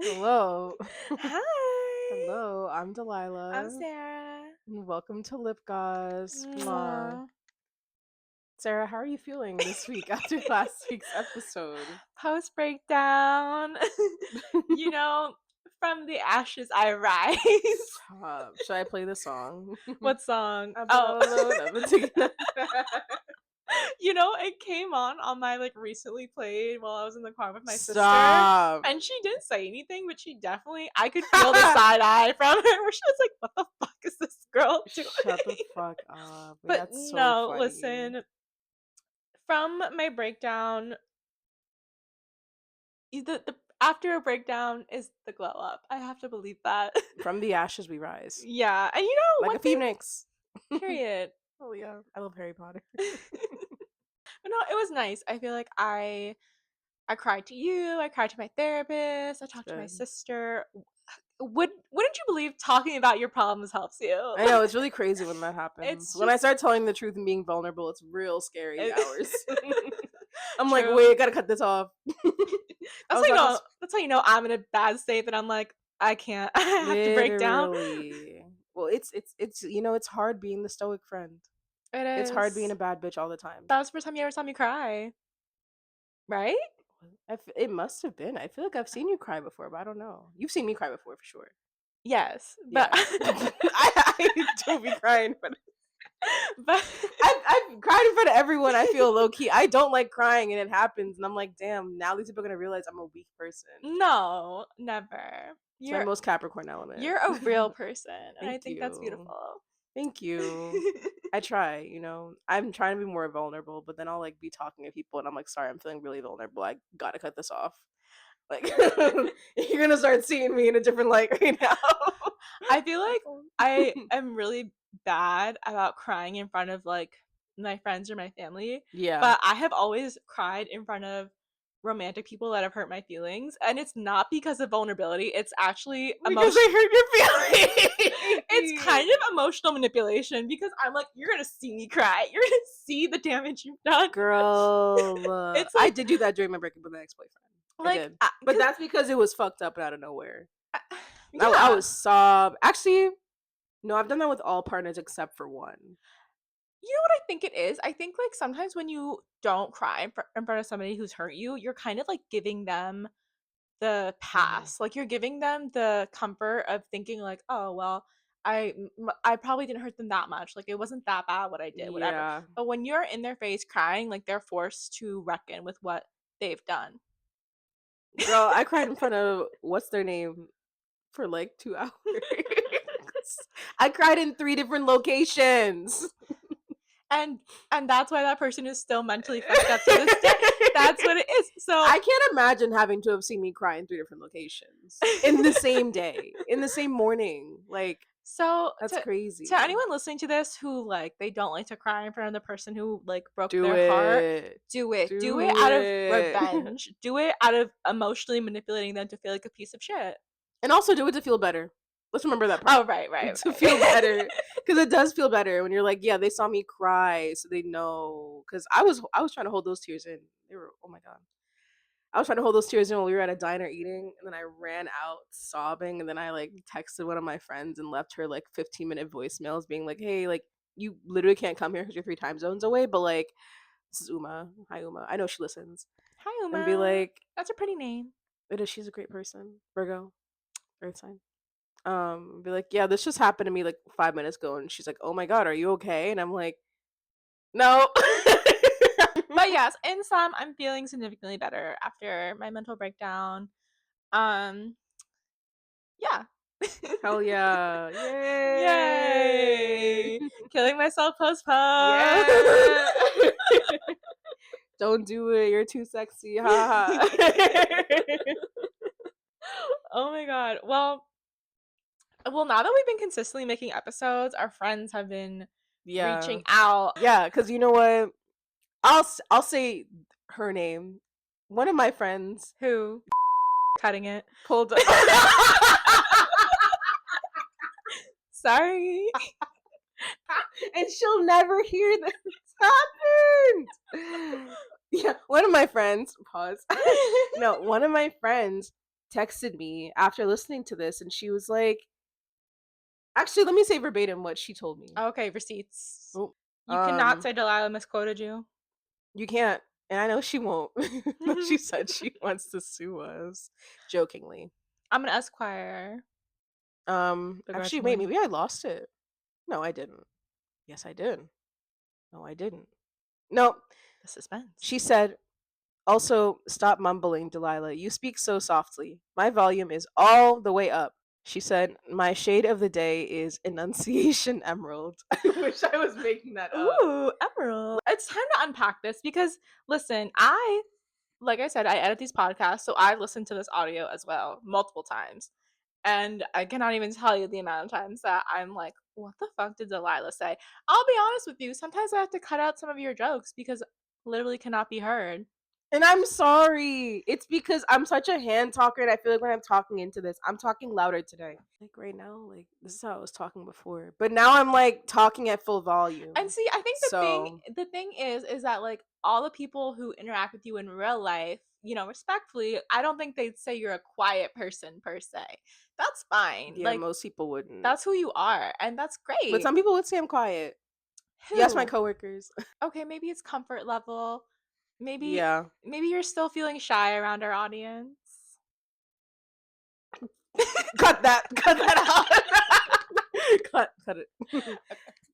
Hello. Hi. Hello, I'm I'm Delilah. Sarah. And welcome to Lip Gloss. Mwah. Mwah. Sarah, how are you feeling this week after last week's episode? Post breakdown. you know, from the ashes I rise. Stop. Should I play the song? What song? I've been Oh. all alone. I've been taking a- It came on my recently played while I was in the car with my sister. Stop. And she didn't say anything, but I could feel the side eye from her where she was like, what the fuck is this girl doing? Shut the fuck up. Wait, But that's so no, funny. listen, from my breakdown, the after a breakdown is the glow up. I have to believe that. From the ashes we rise. Yeah, and Like a one thing, phoenix. period. Oh yeah. I love Harry Potter. But no, it was nice. I feel like I cried to you. I cried to my therapist. I It's talked to my good. sister. Wouldn't you believe talking about your problems helps you? I know, it's really crazy when that happens. It's When I just start telling the truth and being vulnerable, it's real scary hours. I'm like, true. wait, I gotta cut this off. I was about to That's how you know I'm in a bad state. That I'm like, I can't. I have to break down. literally. Well, it's it's hard being the stoic friend. It It's hard being is. a bad bitch all the time. That was the first time you ever saw me cry, right? It must have been. I feel like I've seen you cry before, but I don't know. You've seen me cry before for sure. Yes, but Yeah, I don't be crying, but but I've cried in front of everyone. I feel low key. I don't like crying, and it happens, and I'm like, damn. Now these people are gonna realize I'm a weak person. no, never. It's my most Capricorn element. You're a real person, and I Thank think that's you. beautiful. Thank you. I try, I'm trying to be more vulnerable, but then I'll like be talking to people and I'm like, sorry, I'm feeling really vulnerable. I gotta cut this off. Like you're gonna start seeing me in a different light right now. I feel like I am really bad about crying in front of my friends or my family, Yeah. but I have always cried in front of romantic people that have hurt my feelings, and it's not because of vulnerability. It's actually Because I hurt your It's kind feelings. of emotional manipulation because I'm like, you're gonna see me cry. You're gonna see the damage you've done. Girl, It's I like, did do that during my breakup with my ex-boyfriend. I did. But because that's because it was fucked up and out of nowhere. I yeah, was sob. Actually, no, I've done that with all partners except for one. you know what I think it is? I think sometimes when you don't cry in front of somebody who's hurt you, you're kind of like giving them the Mhm. pass. Like you're giving them the comfort of thinking like, oh well, I probably didn't hurt them that much. Like it wasn't that bad what I did, whatever. Yeah. But when you're in their face crying, like they're forced to reckon with what they've done. Girl, I cried in front of what's their name for like 2 hours. I cried in 3 different locations. and and that's why that person is still mentally fucked up to this day. That's what it is. So I can't imagine having to have seen me cry in 3 different locations in the same day, in the same morning. Like, so that's to crazy. anyone listening to this who they don't like to cry in front of the person who broke Do their heart, it. do it. Do it Do out of it. revenge. Do it out of emotionally manipulating them to feel like a piece of shit. And also do it to feel better. Let's remember that part. Oh, right, right, To feel right. better. Because it does feel better when you're like, yeah, they saw me cry, so they know. Because I was trying to hold those tears in. They were, oh my God. I was trying to hold those tears in when we were at a diner eating, and then I ran out sobbing, and then I like texted one of my friends and left her like 15-minute voicemails being like, hey, like, you literally can't come here because you're 3 time zones away, but like, this is Uma. Hi, Uma. I know she listens. Hi, And be Uma. like, That's a pretty name. it is, she's a great person. Virgo, Earth sign. Be like, yeah, this just happened to me like 5 minutes ago, and she's like, oh my God, are you okay? And I'm like, no. But yes, in sum, I'm feeling significantly better after my mental breakdown. Um, yeah. Hell yeah. Yay. Yay! Killing myself post post. Yeah. Don't do it. You're too sexy. Ha ha. Oh my god. Well, now that we've been consistently making episodes, our friends have been Yeah. reaching out. Yeah, because you know what? I'll say her name. One of my friends Who cutting it? pulled up. Sorry. And she'll never hear this happened. Yeah, one of my friends, pause. No, one of my friends texted me after listening to this, and she was like, actually, let me say verbatim what she told me. Okay, receipts. Oh, You cannot say Delilah misquoted you. you can't, and I know she won't. She said she wants to sue us, jokingly. I'm gonna esquire Actually, wait, begrudgingly. maybe I lost it. No, I didn't. Yes, I did. No, I didn't. No, The suspense. she said, also, stop mumbling, Delilah. You speak so softly. My volume is all the way up. She said, my shade of the day is Enunciation Emerald. I wish I was making that up. Ooh, emerald. It's time to unpack this because listen, like I said, I edit these podcasts, so I listen to this audio as well multiple times. And I cannot even tell you the amount of times that I'm like, what the fuck did Delilah say? I'll be honest with you, sometimes I have to cut out some of your jokes because literally cannot be heard. And I'm sorry. It's because I'm such a hand talker, and I feel like when I'm talking into this, I'm talking louder today. Like right now, like this is how I was talking before. But now I'm like talking at full And volume. see, I think So the thing is that like all the people who interact with you in real life, respectfully, I don't think they'd say you're a quiet person per se. That's fine. yeah, Like most people wouldn't. that's who you are, and that's But great. some people would say I'm quiet. Yes, my Who? coworkers. Okay, maybe it's comfort level. Maybe Yeah. maybe you're still feeling shy around our audience. Cut that. Cut that out. Cut it. Okay.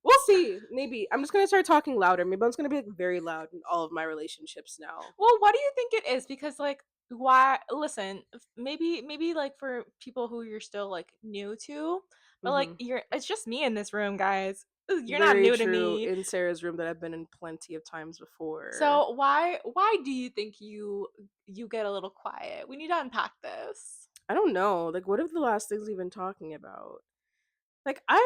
We'll see. Maybe. I'm just gonna start talking louder. Maybe I'm just gonna be like very loud in all of my relationships now. Well, what do you think it is? Because like why listen, maybe like for people who you're still like new to, but like Hmm. it's just me in this room, guys. You're not Very new to true. me. In Sarah's room that I've been in plenty of times before. So why do you think you get a little quiet? We need to unpack this. I don't know. Like, what are the last things we've been talking about? Like, And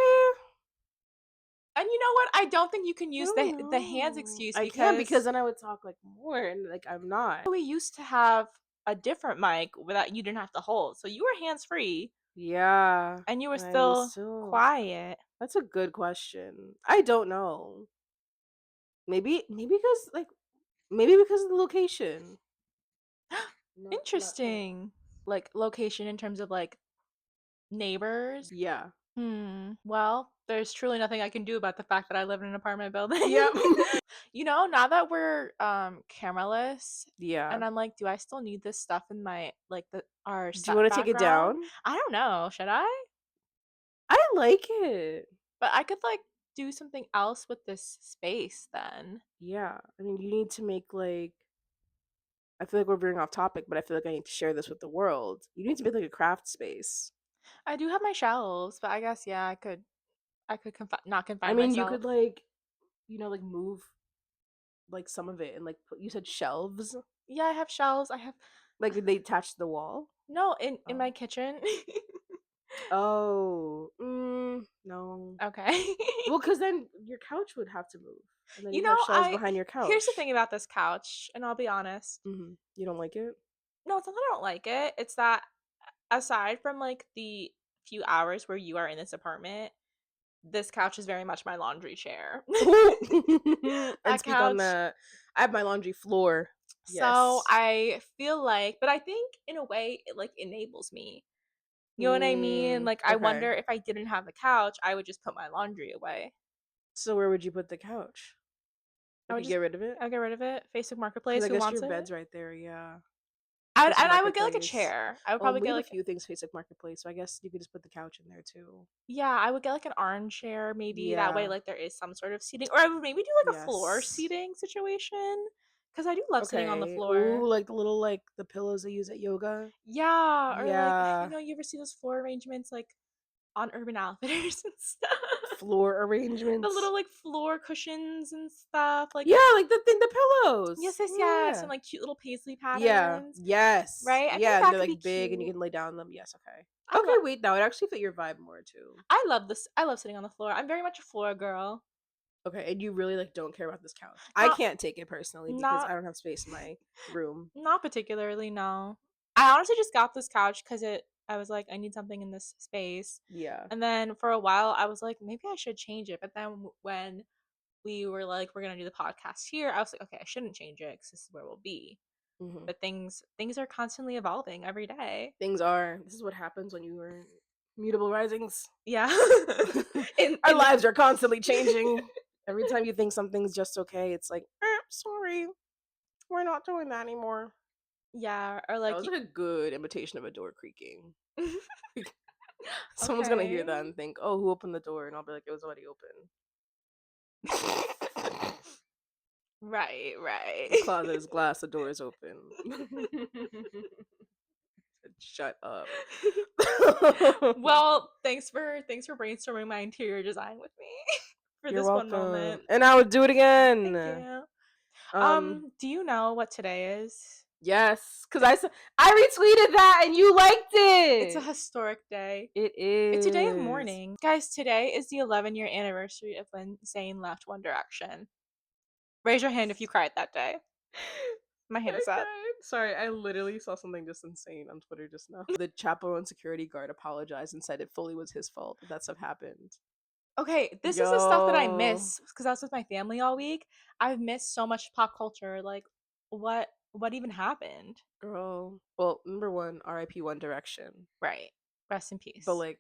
you know what? I don't think you can I use don't the hands know. excuse I can't because because then I would talk like more, and like I'm not. we used to have a different mic without you didn't have to hold. So you were hands free Yeah, and you were and I was still still. quiet. That's a good question. I don't know. Maybe because like maybe because of the location. Not sure. Interesting. Like location in terms of like neighbors. Yeah. Well, there's truly nothing I can do about the fact that I live in an apartment building. Yep. Now that we're cameraless Yeah. and I'm like, do I still need this stuff in my like the our Do you set want to take it background? down? I don't know, should I? I like it. But I could like do something else with this space then. Yeah. I mean, you need to make like. I feel like we're veering off topic, but I feel like I need to share this with the world. You need to make like a craft space. I do have my shelves, but I guess yeah, I could not I confine mean, you could myself. like, like move like some of it and like you said shelves, Yeah, I have shelves. I have like they attach to the wall. no in Oh. my kitchen. Oh. No. Okay. Well, because then your couch would have to move, and then You you'd know, have shelves I behind your here's the couch. thing about this couch, and I'll be honest. You don't like it? No, it's not that I don't like it. It's that aside from like the few hours where you are in this apartment, this couch is very much my laundry chair. And That speak on couch. that. I have my laundry floor. So Yes. I feel like, but I think in a way it like enables me. You know what I mean? Like I Okay. wonder if I didn't have the couch, I would just put my laundry away. So where would you put the couch? I Like would you just get rid of it? I'll get rid of it. Facebook Because Marketplace, I who guess wants your it? bed's right there. Yeah. And Facebook I would get like a Marketplace. chair. I would probably We get have a like few things Facebook Marketplace, so I guess you could just put the couch in there too. yeah, I would get like an armchair maybe. That way Yeah. like there is some sort of seating. Or I would maybe do like a floor Yes. seating situation. Cause I do love sitting on the Okay. Ooh, floor. like the little like the pillows they use at yoga. Yeah, or like Yeah. you ever see those floor arrangements like on Urban Outfitters and stuff? Floor The little arrangements. like floor cushions and stuff. Like Yeah, like the yes, pillows. yes, yes, and Yeah. like cute little paisley Yeah. patterns, Yes. right? I think Yeah, and that they're could be like big and you cute. can lay down on them. Yes, okay. I Okay, love wait, that would actually fit your vibe more too. I love this. I love sitting on the floor. I'm very much a floor girl. Okay, and you really like don't care about this couch. I Not can't take it personally because not I don't have space in my room. not particularly, no. I honestly just got this couch because I was like, I need something in this space. Yeah. And then for a while, I was like, maybe I should change it. But then when we were like, we're gonna do the podcast here, I was like, okay, I shouldn't change it because this is where we'll be. Mhm. But things are constantly evolving every day. Things are. This is what happens when you are mutable risings. Yeah. Our In the lives are constantly changing. Every time you think something's just okay, it's like, sorry, we're not doing that anymore. Yeah, or That like was like a good imitation of a door creaking. Someone's gonna hear that okay. and think, "Oh, who opened the door?" And I'll be like, "It was already open." Right, right. The closet is glass. The door is open. Shut up. Well, thanks for brainstorming my interior design with me for You're this one welcome, moment. and I would do it Thank again. you. Um, Do you know what today is? yes, because It's I retweeted that and you liked it's a it. historic day. It It's a day of is. mourning. Guys, today is the 11-year anniversary of when Zayn left One Direction. Raise your hand if you cried that day. My hand I is up. cried. Sorry, I literally saw something just insane on Twitter just now. The chaperone security guard apologized and said it fully was his fault that stuff happened. Okay, this is the stuff that I Yo, miss because I was with my family all week. I've missed so much pop culture. Like, what even happened? girl. Well, number one, R.I.P. One Direction. Right. Rest in But peace. like,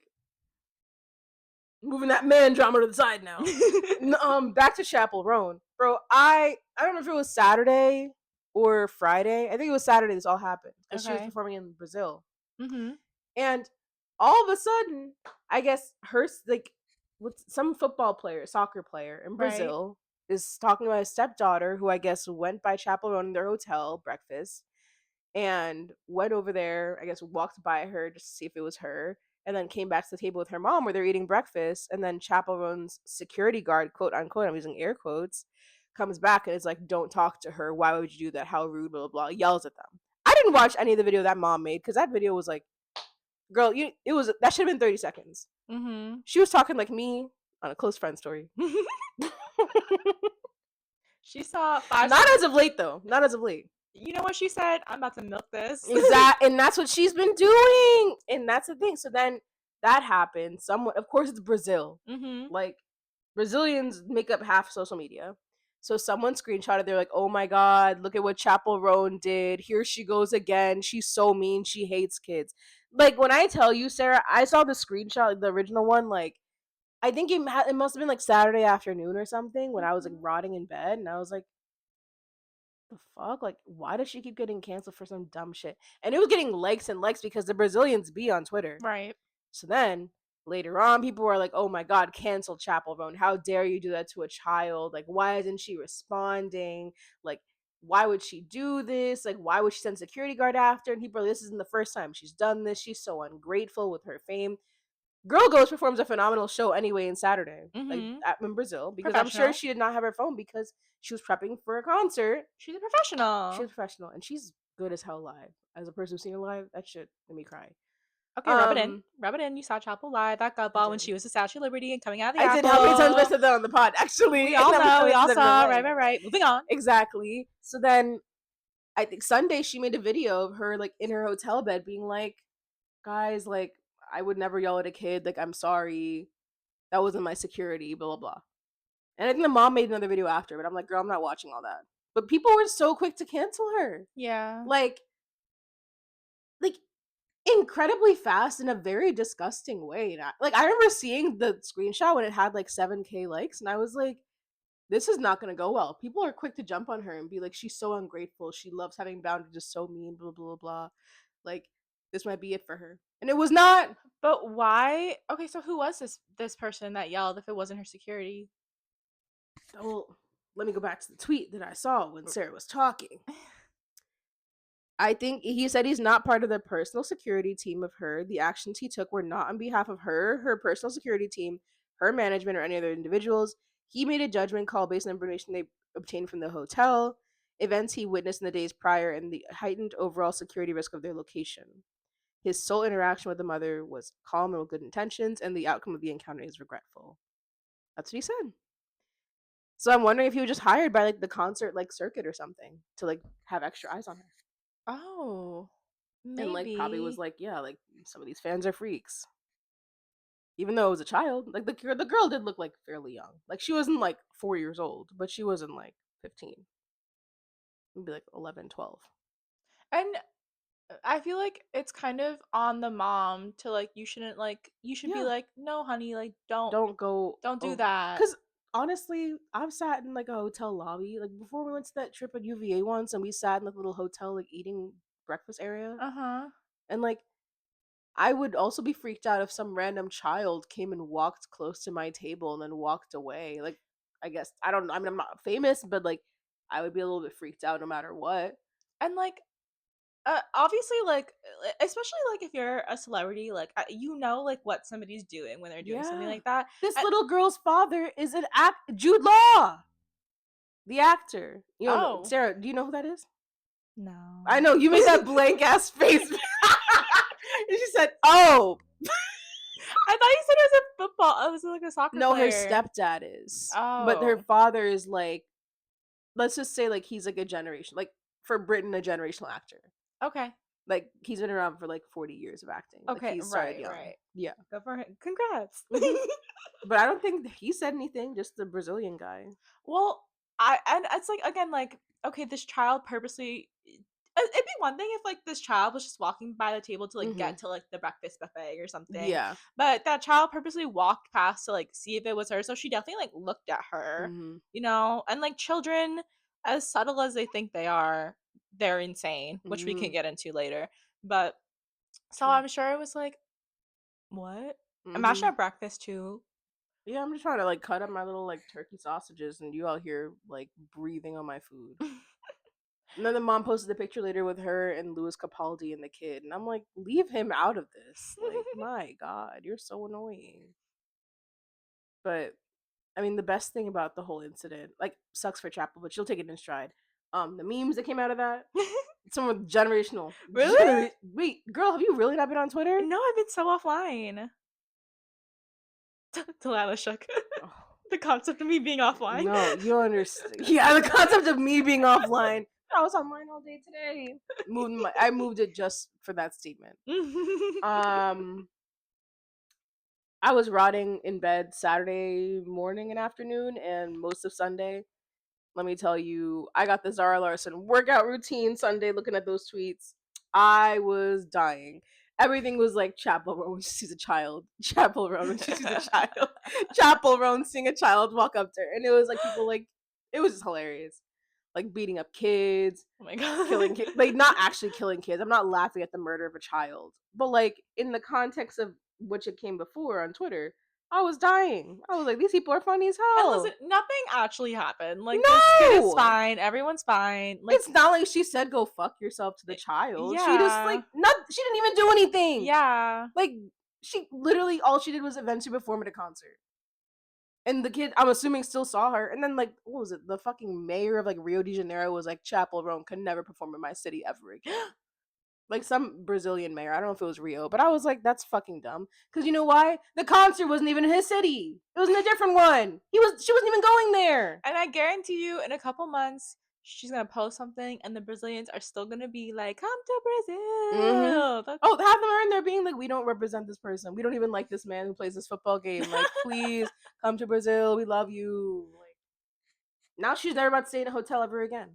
moving that man drama to the side now. Back to Chapel Roan, bro. I don't know if it was Saturday or Friday. I think it was Saturday. This all happened because she was Okay. performing in Brazil, Mhm. and all of a sudden, I guess her like with some football player, soccer player in Right. Brazil is talking about his stepdaughter, who I guess went by Chapel Roan in their hotel breakfast and went over there, I guess walked by her just to see if it was her, and then came back to the table with her mom where they're eating breakfast. And then Chaperone's security guard, quote unquote, I'm using air quotes, comes back and is like, "Don't talk to her. Why would you do that? How rude, blah, blah, blah." Yells at them. I didn't watch any of the video that mom made because that video was like, girl, it was, that should have been 30 seconds. Mhm. She was talking like me on a close friend story. She saw 5 Not as seconds. of late, though. Not as of late. You know what she said? I'm about to milk this. Exact, and that's what she's been doing, and that's the thing. So then that happened. Someone, of course, it's Brazil. Mhm. Like Brazilians make up half social media. So someone screenshotted. They're like, "Oh my god, look at what Chapel Roan did. Here she goes again. She's so mean. She hates kids." Like when I tell you, Sarah, I saw the screenshot, like, the original one. Like I think it must have been like Saturday afternoon or something when I was like Mhm. rotting in bed, and I was like, the fuck? Like, why does she keep getting canceled for some dumb shit? And it was getting likes and likes because the Brazilians be on Twitter. Right. So then later on, people were like, "Oh my god, cancel Chapel Roan. How dare you do that to a child? Like, why isn't she responding? Like, why would she do this? Like, why would she send security guard after?" And people are like, "This isn't the first time she's done this. She's so ungrateful with her fame." Girl Goes performs a phenomenal show anyway in Saturday, like Mhm. in Brazil, because I'm sure Professional. she did not have her phone because she was prepping for a concert. She's a She's professional. professional and she's good as hell live. As a person who's seen her live, that shit made me cry. Okay, rub it in. Um, Rub it in. You saw Chapel Live at I Gutball when she did. was a Statue of Liberty and coming out of the I did. How many times have I apple. said that on the pod? Actually, We and all how many know. times We have I all said that in real saw. Right, life? right, right. Moving on. Exactly. So then, I think Sunday she made a video of her like in her hotel bed, being like, "Guys, like I would never yell at a kid. Like I'm sorry, that wasn't my security." Blah blah blah. And I think the mom made another video after, but I'm like, "Girl, I'm not watching all that." But people were so quick to cancel her, Yeah. like, like incredibly fast in a very disgusting way. Like I remember seeing the screenshot when it had like 7K likes, and I was like, "This is not gonna go well." People are quick to jump on her and be like, "She's so ungrateful. She loves having boundaries. Just so mean." Blah blah blah. Like this might be it for her, and it was not. But why? Okay, so who was this person that yelled if it wasn't her security? Well, let me go back to the tweet that I saw when Sarah was talking. I think he said he's not part of the personal security team of her. The actions he took were not on behalf of her, her personal security team, her management, or any other individuals. He made a judgment call based on information they obtained from the hotel, events he witnessed in the days prior, and the heightened overall security risk of their location. His sole interaction with the mother was calm and with good intentions, and the outcome of the encounter is regretful. That's what he said. So I'm wondering if he was just hired by like the concert like circuit or something to like have extra eyes on her. Oh, And like probably was maybe. like, yeah, like some of these fans are freaks. Even though it was a child, like the girl did look like fairly young. Like she wasn't like 4 years old, but she wasn't like 15. Maybe like 11, 12. And I feel like it's kind of on the mom to, like, you should be Yeah. like, "No, honey, like, Don't go don't do over, that." cause honestly, I've sat in, like, a hotel lobby, like, before we went to that trip at UVA once, and we sat in, like, a little hotel, like, eating breakfast area, Uh-huh. and, like, I would also be freaked out if some random child came and walked close to my table and then walked away, like, I guess I don't know, I mean, I'm not famous, but, like, I would be a little bit freaked out no matter what. And, like, obviously, like, especially, like, if you're a celebrity, like, you know, like, what somebody's doing when they're doing something Yeah. like that. This And little girl's father is an Jude Law, the actor. You don't know oh, Sarah, do you know who that is? I no. know, you made that blank ass face. And she said, "Oh." I thought you said it was a football it was, like, a soccer No, her player. stepdad is, but her Oh, father is, like, let's just say, like, he's, like, a generation, like, for Britain, a generational actor. okay. Like, he's been around for, like, 40 years of acting, like, Okay, he started right, young. right. Yeah. Good for him. Congrats. Mhm. But I don't think he said anything, just the Brazilian guy. Well, and it's like again, like, okay, this child purposely it'd be one thing if like this child was just walking by the table to like Mhm. get to like the breakfast buffet or something. Yeah. But that child purposely walked past to like see if it was her. So she definitely like looked at her, Mhm. you know? And like children, as subtle as they think they are, they're insane, which we can Mm, get into later. But so true. I'm sure it was like, what? Imagine Mhm. at breakfast too. Yeah, I'm just trying to, like, cut up my little, like, turkey sausages, and you out here, like, breathing on my food. And then the mom posted a picture later with her and Louis Capaldi and the kid, and I'm like, "Leave him out of this." Like, my god, you're so annoying. But, I mean, the best thing about the whole incident, like, sucks for Chapel, but she'll take it in stride. The memes that came out of that, some of generational Really? wait, girl, have you really not been on Twitter? No, I've been so offline. Dalila shook. Oh, The concept of me being offline. no, you understand. Yeah, the concept of me being offline. I was online all day today. I moved it just for that statement. Um, I was rotting in bed Saturday morning and afternoon and most of Sunday. Let me tell you, I got the Zara Larson workout routine Sunday looking at those tweets. I was dying. Everything was like Chapel Roan when she sees a child. Chapel Roan when she sees a child. Chapel Roan seeing a child walk up to her. And it was like people like, it was just hilarious. Like beating up kids, Oh my god. killing kids. Like not actually killing kids. I'm not laughing at the murder of a child. But like in the context of which it came before on Twitter, I was dying. I was like, these people are funny as And listen, hell. nothing actually happened. Like this kid is No! fine. Everyone's fine. Like It's not like she said go fuck yourself to the child. She just yeah. like not she didn't even do anything. Yeah. Like she literally all she did was eventually perform at a concert. And the kid, I'm assuming, still saw her. And then like what was it? The fucking mayor of like Rio de Janeiro was like Chapel Roan could never perform in my city ever again. Like some Brazilian mayor. I don't know if it was Rio, but I was like, that's fucking dumb. Because you know why? The concert wasn't even in his city. It was in a different one. She wasn't even going there. And I guarantee you in a couple months she's gonna post something and the Brazilians are still gonna be like, come to Mm-hmm. Brazil. Oh, have them in there being like, we don't represent this person. We don't even like this man who plays this football game. Like, please come to Brazil. We love you. Like, now she's never about to stay in a hotel ever again.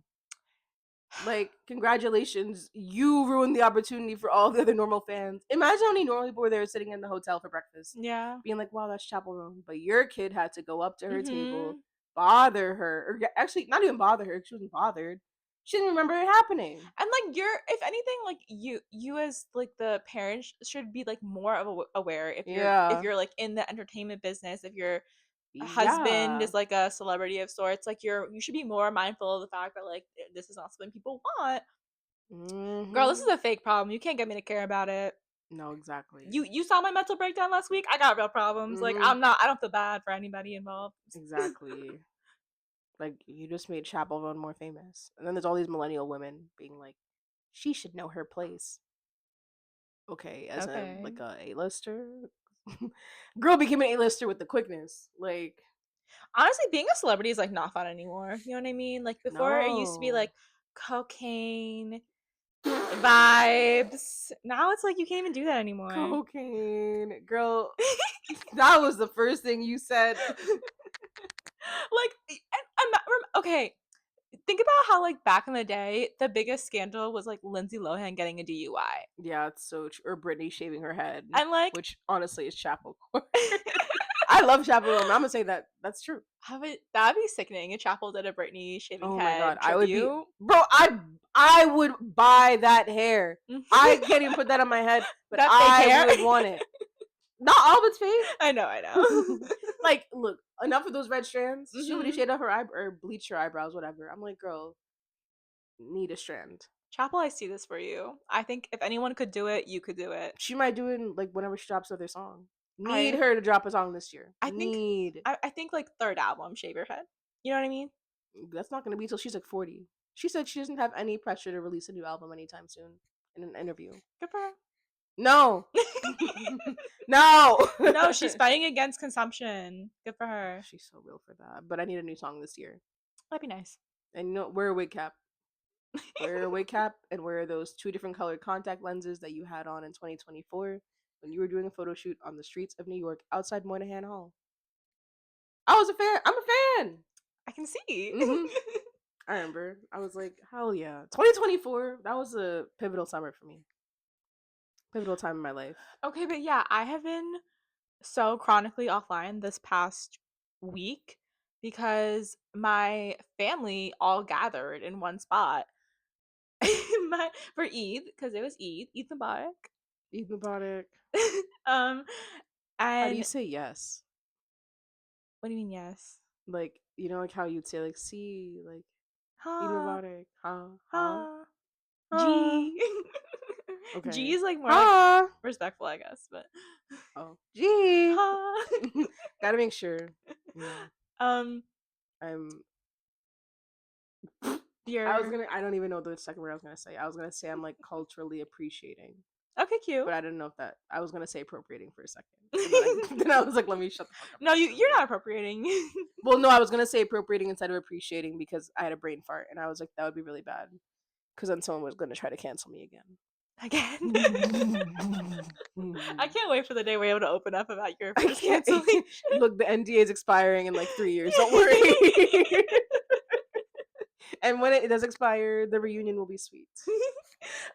Like, congratulations. You ruined the opportunity for all the other normal fans. Imagine how many normal people were there sitting in the hotel for breakfast, Yeah. being like, wow, that's Chapel Roan. But your kid had to go up to her table, Mhm. bother her, or actually, not even bother her. She wasn't bothered. She didn't remember it happening. And like you're if anything like you as like the parents should be like more of aware if Yeah. you're like in the entertainment business, if your husband Yeah. is like a celebrity of sorts, like you should be more mindful of the fact that like this is not something people want. Girl, this is Mm-hmm. a fake problem. You can't get me to care about it. No, exactly. You saw my mental breakdown last week. I got real problems. Like Mhm. I don't feel bad for anybody involved. Exactly. Like you just made Chapel Roan more famous. And then there's all these millennial women being like, she should know her place. Okay, as a Okay. like a A-lister? Girl became an A-lister with the quickness. Like, Honestly, being a celebrity is like not fun anymore. You know what I mean? Like before it used to be no. like cocaine vibes. Now it's like you can't even do that anymore. Cocaine. Girl, that was the first thing you said. Like, and I'm not, okay. think about how, like, back in the day, the biggest scandal was, like, Lindsay Lohan getting a DUI. Yeah, it's so true. Or Britney shaving her head, And, like which honestly is chapel core. I love chapel. I'm gonna say that that's true. that'd be sickening if Chapel did a Britney shaving Oh my god, head I would be, tribute. bro. I would buy that hair. I can't even put that on my head, but That fake I hair? would want it. Not all of it's fake. I know. Like, look, enough of those red strands. She already Mhm. shaved off her or bleached her eyebrows, whatever. I'm like, girl, need a strand. Chapel, I see this for you. I think if anyone could do it, you could do it. She might do it in, like whenever she drops another song. Need I her to drop a song this year. I think Need. I think, like, 3rd album, shave your head. You know what I mean? That's not gonna be till she's like 40. She said she doesn't have any pressure to release a new album anytime soon in an interview. Good for her. No. No. No, she's fighting against consumption. Good for her. She's so real for that. But I need a new song this year. That'd be nice. And you know, wear a wig cap. Wear a wig cap and wear those two different colored contact lenses that you had on in 2024 when you were doing a photo shoot on the streets of New York outside Moynihan Hall. I was a fan. I'm a fan. I can see. Hmm. I remember. I was like, hell yeah. 2024, that was a pivotal summer for me. Pivotal time in my life. Okay, but yeah, I have been so chronically offline this past week because my family all gathered in one spot for Eid because it was Eid Mubarak. Eid Mubarak. um, How do you and say yes? what do you mean yes? Like, you know, like how you'd say, like, see, like, Eid Ha Mubarak. Ha, ha, ha ha. G. G Okay. is like more like Ha. respectful, I guess, but Oh, gee. ha. Gotta make sure. You know, um, I'm. you're I don't even know the second word I was gonna say. I was gonna say I'm like culturally appreciating, okay, cute. but I didn't know if that. I was gonna say appropriating for a second, and then then I was like, let me shut the fuck up. No, you're not appropriating. Well, no, I was gonna say appropriating instead of appreciating because I had a brain fart, and I was like, that would be really bad, because then someone was gonna try to cancel me again. Again. I can't wait for the day we're able to open up about your I first can't. cancellation. Look, the NDA is expiring in like 3 years. Don't worry. And when it does expire, the reunion will be sweet.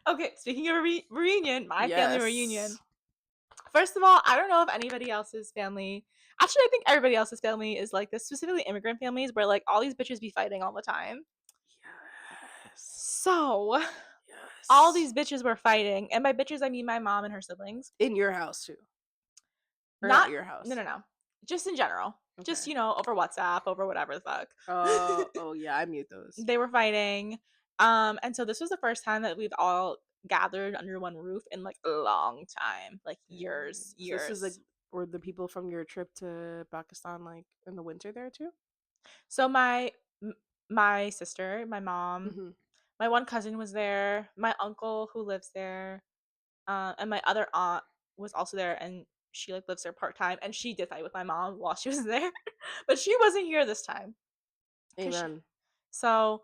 Okay, speaking of a reunion, my family reunion. Yes. First of all, I don't know if anybody else's family. Actually, I think everybody else's family is like this, specifically immigrant families, where like all these bitches be fighting all the time. Yes. So, all Yes. these bitches were fighting, and by bitches I mean my mom and her siblings. In your house too, or not Not your no, house? no, no. Just in general. Just, Okay. over WhatsApp, over whatever the fuck. Oh yeah, I mute those. They were fighting. And so this was the first time that we've all gathered under one roof in like a long time, like Dang. years, So this is like, years. were the people from your trip to Pakistan like in the winter there too? So my sister, my mom, Mm-hmm. my one cousin was there, my uncle who lives there, and my other aunt was also there, and she like lives there part time, and she did fight with my mom while she was there, but she wasn't here this time. 'Cause Amen. so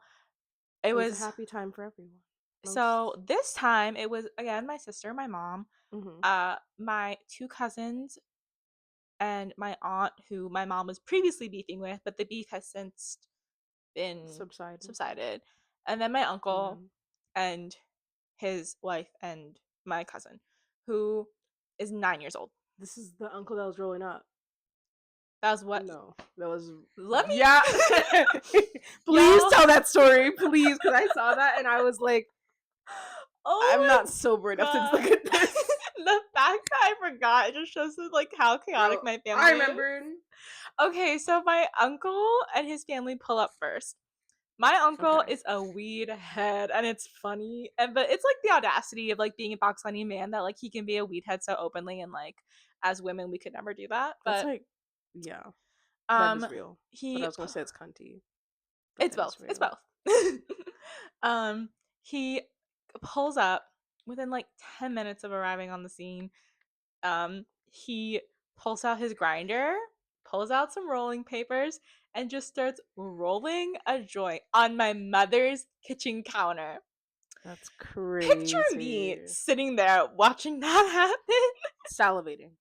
it It was a was happy time for everyone. so Most. this time it was again my sister, my mom, Mm-hmm. my two cousins, and my aunt who my mom was previously beefing with, but the beef has since been Subsided. subsided. And then my uncle Amen. and his wife and my cousin, who is 9 years old. This is the uncle that was rolling up. That was what No, that was. let me Yeah. Please y'all. tell that story, please, because I saw that and I was like, I'm Oh not sober enough to my look god. at this. The fact that I forgot, it just shows like how chaotic Bro, my I family is. remembered. Okay, so my uncle and his family pull up first. My uncle Okay. is a weed head, and it's funny, but it's like the audacity of like being a Pakistani man that like he can be a weed head so openly, and like as women we could never do that. That's But like, yeah, that is um, real. But I he was gonna say it's cunty, but it's it is both. It's real. both. He pulls up within like 10 minutes of arriving on the scene. He pulls out his grinder, pulls out some rolling papers, and just starts rolling a joint on my mother's kitchen counter. That's Picture me crazy. sitting there watching that happen, Salivating.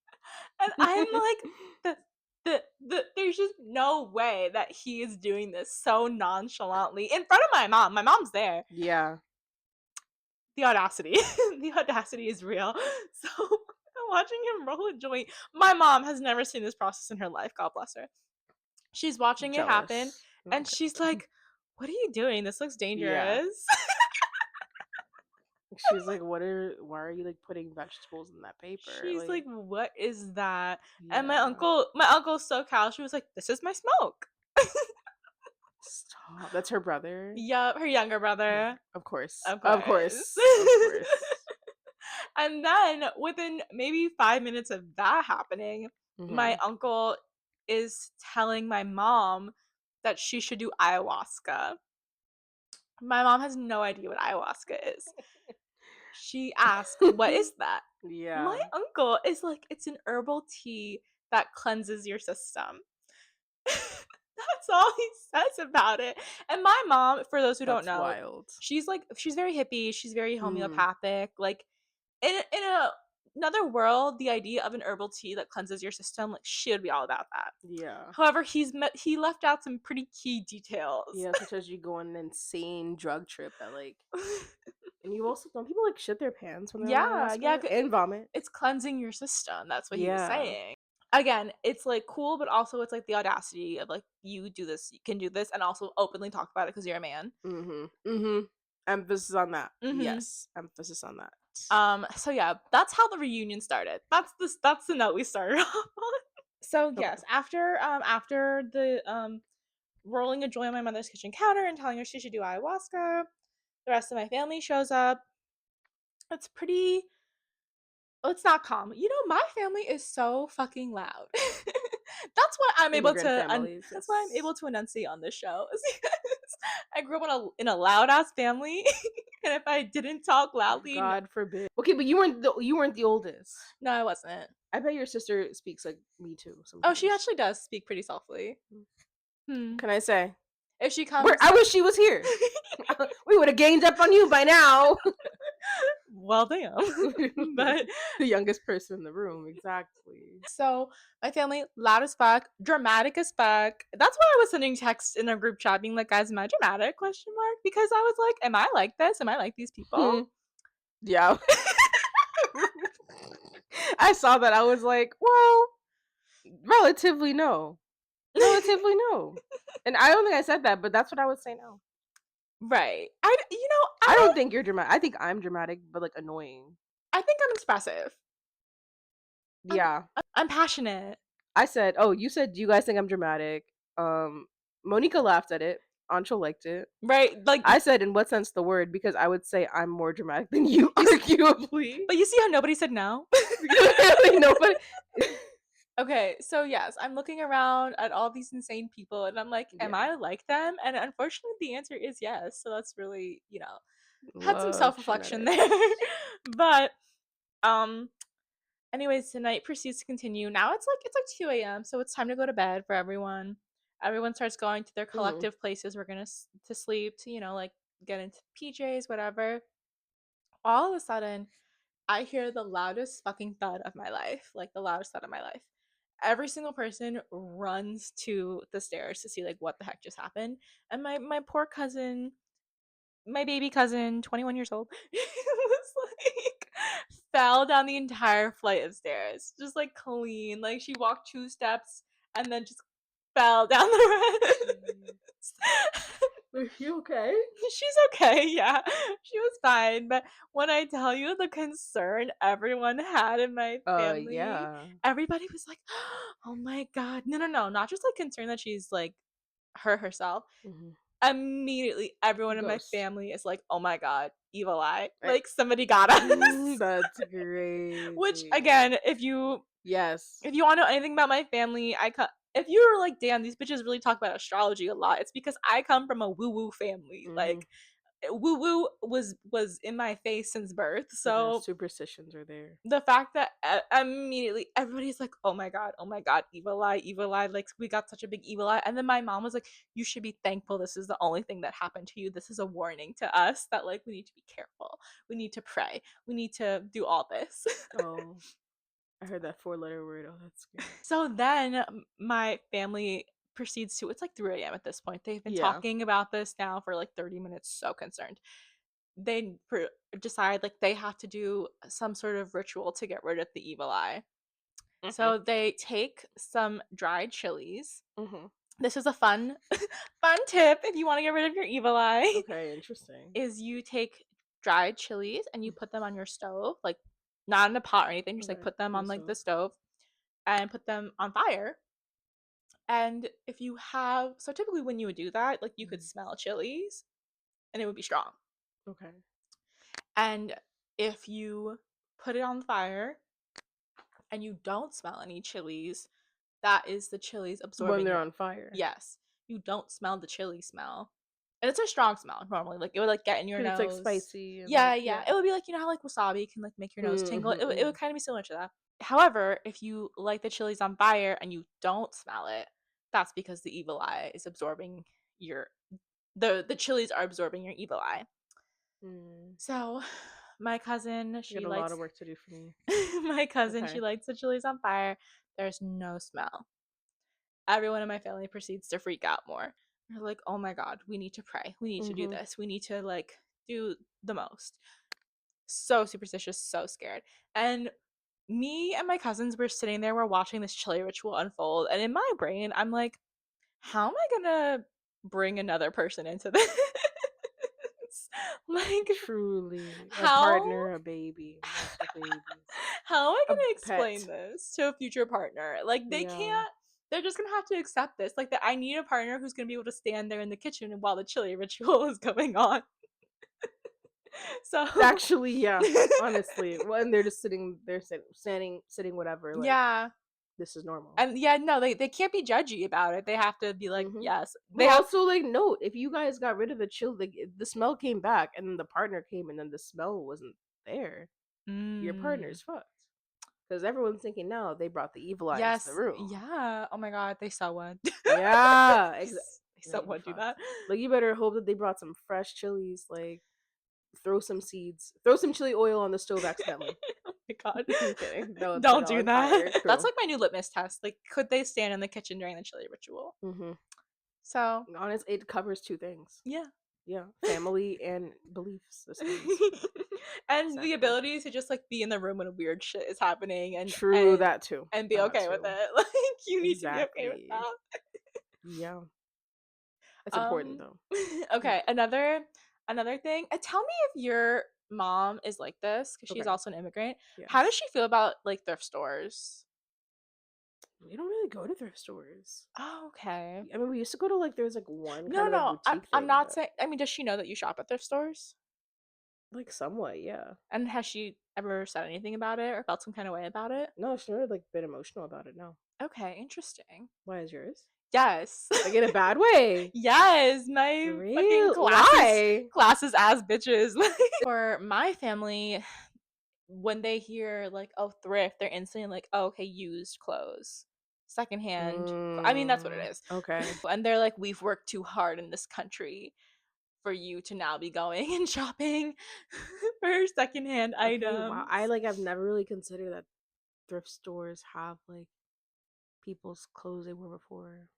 and I'm like, this. there's just no way that he is doing this so nonchalantly in front of my mom. My mom's there. Yeah. The audacity. The audacity is real. So I'm watching him roll a joint. My mom has never seen this process in her life. God bless her. She's watching it happen Jealous. and Okay. she's like, "What are you doing? This looks Yeah. dangerous." She's like, why are you like putting vegetables in that paper? She's like, Like, "What is that?" And yeah. my uncle's so casual. She was like, "This is my smoke." Stop. That's her brother. Yup, her younger Oh my, brother. of course. Of Of course. course. Of course. And then within maybe 5 minutes of that happening, my Mhm. uncle is telling my mom that she should do ayahuasca. My mom has no idea what ayahuasca is. She asked, "What is that?" My Yeah. uncle is like, "It's an herbal tea that cleanses your system." That's all he says about it. And my mom, for those who don't That's know, wild. she's very hippie, she's very Mm. homeopathic. Like in another world, the idea of an herbal tea that cleanses your system, like she would be all about that. Yeah. However, he left out some pretty key details. Yeah, such as you go on an insane drug trip that like, and you also don't people like shit their pants when they're on Yeah, yeah, ayahuasca and vomit. it's cleansing your system. That's what he was Yeah. saying. Again, it's like cool, but also it's like the audacity of like you do this, you can do this, and also openly talk about it because you're a man. Mhm. Mhm. Emphasis on that. Hmm. Yes. Emphasis on that. So yeah, that's how the reunion started. That's the note we started off on. So Okay. yes, after the rolling a joint on my mother's kitchen counter and telling her she should do ayahuasca, the rest of my family shows up. It's pretty it's not calm. You know, my family is so fucking loud. Immigrant families, That's why I'm yes. able to enunciate on this show. Is because I grew up in a loud ass family, and if I didn't talk loudly, God forbid. Okay, but you weren't the oldest. no, I wasn't. I bet your sister speaks like me too Oh, she sometimes. actually does speak pretty softly. Mm. Hmm. Can I say? If she Where comes, I wish she was here. We would have gained up on you by now. well, damn. But The youngest person in the room, exactly. so my family loud as fuck, dramatic as fuck. That's why I was sending texts in a group chat being like, "Guys, am I dramatic?" Question mark. Because I was like, "Am I like this? Am I like these people?" Yeah. I saw that. I was like, well, relatively no. Relatively no. And I don't think I said that, but that's what I would say now. Right. I don't think you're dramatic. I think I'm dramatic, but like annoying. I think I'm expressive. I'm Yeah. I'm passionate. I said, oh, you said, do you guys think I'm dramatic? Monica laughed at it. Ancho liked it. Right? Like I said, in what sense the word? Because I would say I'm more dramatic than you, you arguably. but you see how nobody said no? Literally nobody. Okay, so yes, I'm looking around at all these insane people and I'm like, am Yeah. I like them? And unfortunately the answer is yes. So that's really, had some Love self-reflection there. genetics. But um anyways, the night proceeds to continue. Now it's like 2 a.m. So it's time to go to bed for everyone. Everyone starts going to their Mhm. collective places we're gonna to sleep to, like get into PJs, whatever. All of a sudden, I hear the loudest fucking thud of my life, like the loudest thud of my life. Every single person runs to the stairs to see like what the heck just happened. And my poor cousin, my baby cousin, 21 years old, was like fell down the entire flight of stairs. Just like clean. Like she walked 2 steps and then just fell down the Jeez. rest. Are you okay? She's okay, yeah. She was fine, but when I tell you the concern everyone had in my family, Yeah. everybody was like, "Oh my god." No, no, no, not just like concerned that she's like hurt herself. Mhm. Immediately everyone in my Ghost. family is like, "Oh my god, evil eye." Right. Like somebody got us. That's Which crazy. again, if you Yes. if you want to know anything about my family, if you were like, "Damn, these bitches really talk about astrology a lot." It's because I come from a woo-woo family. Mhm. Like woo woo was in my face since birth. Yeah, So superstitions are there. the fact that immediately everybody's like, oh my god, evil eye, like we got such a big evil eye. And then my mom was like, you should be thankful this is the only thing that happened to you. This is a warning to us that like we need to be careful. We need to pray. We need to do all this. Oh, I heard that four-letter word. Oh, that's scary. So then my family proceeds to, it's like 3 a.m. at this point. They've been Yeah. talking about this now for like 30 minutes, so concerned. They decide like they have to do some sort of ritual to get rid of the evil eye. Mhm. So they take some dried chilies. Mhm. This is a fun fun tip if you want to get rid of your evil eye. Okay, interesting. Is you take dried chilies and you Mm. put them on your stove, like not in a pot or anything, just like Okay, put them on the on like the stove. stove and put them on fire. And if you have, so typically when you would do that, like you could Mhm. smell chilies and it would be strong. Okay. And if you put it on fire and you don't smell any chilies, that is the chilies When absorbing they're your, on fire. yes, you don't smell the chili smell. And it's a strong smell normally. Like it would like get in your 'Cause it's, like, nose. spicy and, Yeah, like yeah. yeah. It would be like, how like wasabi can like make your nose tingle. Mhm, It would mhm. kind of be similar to that. However, if you light the chilies on fire and you don't smell it, that's because the evil eye is absorbing your, the chilies are absorbing your evil eye. Mm. So my cousin, You got she a lot lights of work to do for me. my cousin, she Okay. lights the chilies on fire. There's no smell. Everyone in my family proceeds to freak out more. They're like, "Oh my god, we need to pray. We need to do Mhm. this. We need to like do the most." So superstitious, so scared. And me and my cousins were sitting there, we're watching this chili ritual unfold, and in my brain, I'm like, how am I gonna bring another person into this? Like, Truly. A how partner, a baby, multiple babies. how am I A gonna explain pet. this to a future partner? Like, they Yeah. can't, they're just gonna have to accept this. Like, that I need a partner who's gonna be able to stand there in the kitchen while the chili ritual is going on. So, Actually, yeah, honestly. When they're just sitting there sitting whatever, like, yeah. this is normal. And yeah, no, they can't be judgy about it. They have to be like, Mhm. yes. They But have, also, like, note, if you guys got rid of the chill, the smell came back and then the partner came and then the smell wasn't there, your mm, partner's fucked. Because everyone's thinking now they brought the evil eye into the yes, room. yeah. Oh my god, they so would. Yeah, They yeah, so you're would do that. fucked. Like, you better hope that they brought some fresh chilies, like, throw some seeds, throw some chili oil on the stove accidentally. Oh my god. I'm kidding. Don't set it Don't all do on that. fire. That's Cool. like my new litmus test. Like, could they stand in the kitchen during the chili ritual? Mhm. So, Honest, it covers 2 things. yeah. Yeah, family and belief systems, And the exactly. ability to just like be in the room when weird shit is happening and True, and be that okay with too. it. Like you need to be okay with Exactly. that. Yeah, it's important Um though. okay, another thing. Tell me if your mom is like this cuz she's Okay, also an immigrant. How does yes. she feel about like thrift stores? We don't really go to thrift stores. Oh, okay. I mean, we used to go to, like, there's, like, one No, kind of, like, no. I'm boutique I'm thing, not but, saying, I mean, does she know that you shop at thrift stores? like, somewhat, yeah. And has she ever said anything about it or felt some kind of way about it? No, she's never, like, been emotional about it, no. Okay, interesting. Why is yours? Yes. Like, in a bad way? Yes, my fucking Real? Why? classes as bitches. Like for my family, when they hear like, "Oh, thrift," they're instantly like, "Oh, okay, used clothes, secondhand." I mean, that's what it is. Okay. And they're like, "We've worked too hard in this country for you to now be going and shopping for secondhand Okay, wow. items." I've never really considered that thrift stores have, like, people's clothes they wore before.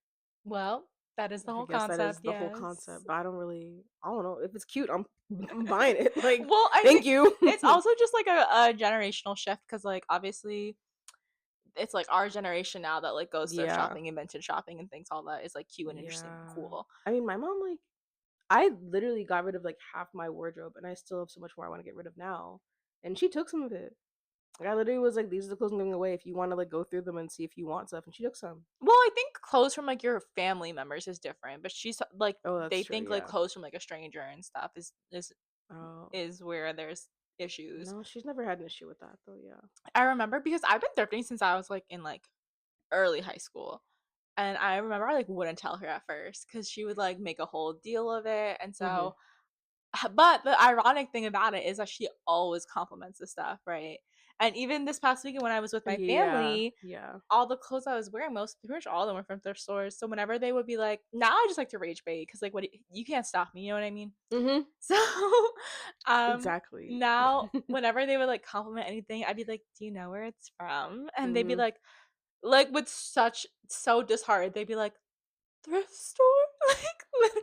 Well, that is the Like, I whole guess that is concept, the whole yes. concept, but I don't know. If it's cute, I'm buying it. Like, Well, I thank think you. it's also just like a generational shift because, like, obviously, it's like our generation now that like goes thrift Yeah. shopping and vintage shopping and thinks all that is like cute and interesting and Yeah. cool. I mean, my mom, like, I literally got rid of, like, half my wardrobe, and I still have so much more I wanna get rid of now, and she took some of it. Like, I literally was like, "These are the clothes I'm giving away if you wanna, like, go through them and see if you want stuff," and she took some. Well, I think clothes from like your family members is different, but she's like Oh, that's they true, think like yeah. clothes from like a stranger and stuff Oh. is where there's issues. No, she's never had an issue with that, though, yeah. I remember because I've been thrifting since I was like in like early high school. And I remember I like wouldn't tell her at first because she would like make a whole deal of it. And Mhm. so but the ironic thing about it is that she always compliments the stuff, right? And even this past weekend when I was with my Yeah, family, yeah. all the clothes I was wearing, most pretty much all of them were from thrift stores. So whenever they would be like, now I just like to rage bait because like what you can't stop me, you know what I mean? Mhm. So um Exactly. now whenever they would like compliment anything, I'd be like, do you know where it's from? And they'd be Mhm. like with such so disheartened, they'd be like, thrift store? Like literally.